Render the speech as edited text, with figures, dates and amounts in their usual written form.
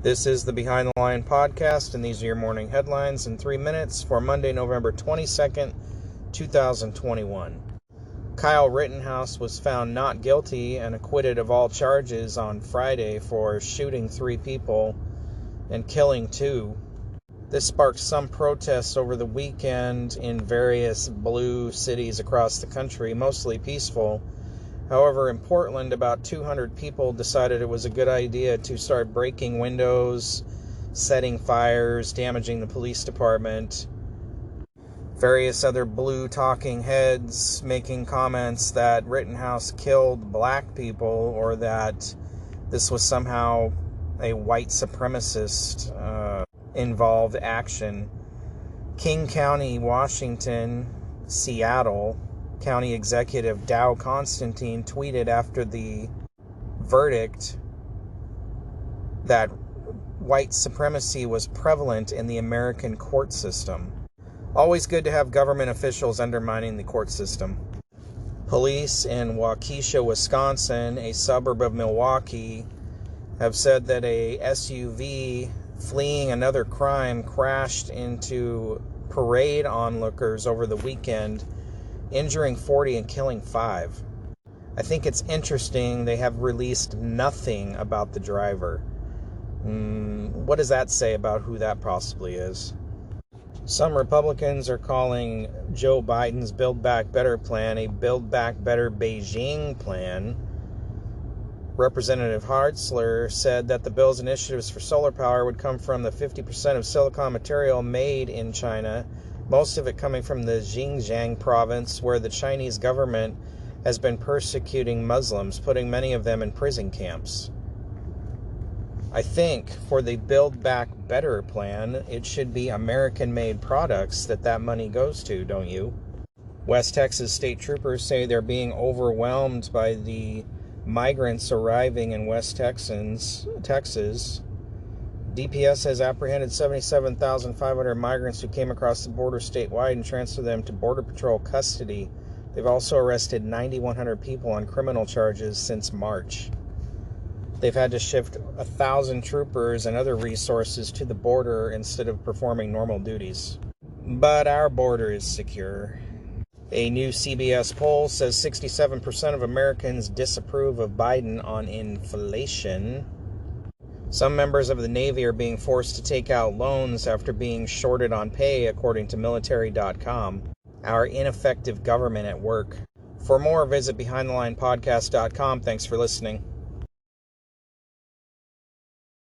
This is the Behind the Line podcast, and these are your morning headlines in 3 minutes for Monday, November 22nd, 2021. Kyle Rittenhouse was found not guilty and acquitted of all charges on Friday for shooting 3 people and killing 2. This sparked some protests over the weekend in various blue cities across the country, mostly peaceful. However, in Portland, about 200 people decided it was a good idea to start breaking windows, setting fires, damaging the police department. Various other blue talking heads making comments that Rittenhouse killed black people or that this was somehow a white supremacist involved action. King County, Washington, Seattle, County Executive Dow Constantine tweeted after the verdict that white supremacy was prevalent in the American court system. Always good to have government officials undermining the court system. Police in Waukesha, Wisconsin, a suburb of Milwaukee, have said that a SUV fleeing another crime crashed into parade onlookers over the weekend, injuring 40 and killing 5. I think it's interesting they have released nothing about the driver. What does that say about who that possibly is? Some Republicans are calling Joe Biden's Build Back Better plan a Build Back Better Beijing plan. Representative Hartzler said that the bill's initiatives for solar power would come from the 50% of silicon material made in China, most of it coming from the Xinjiang province, where the Chinese government has been persecuting Muslims, putting many of them in prison camps. I think for the Build Back Better plan, it should be American-made products that money goes to, don't you? West Texas state troopers say they're being overwhelmed by the migrants arriving in West Texas. DPS has apprehended 77,500 migrants who came across the border statewide and transferred them to Border Patrol custody. They've also arrested 9,100 people on criminal charges since March. They've had to shift 1,000 troopers and other resources to the border instead of performing normal duties. But our border is secure. A new CBS poll says 67% of Americans disapprove of Biden on inflation. Some members of the Navy are being forced to take out loans after being shorted on pay, according to military.com. Our ineffective government at work. For more, visit BehindTheLinePodcast.com. Thanks for listening.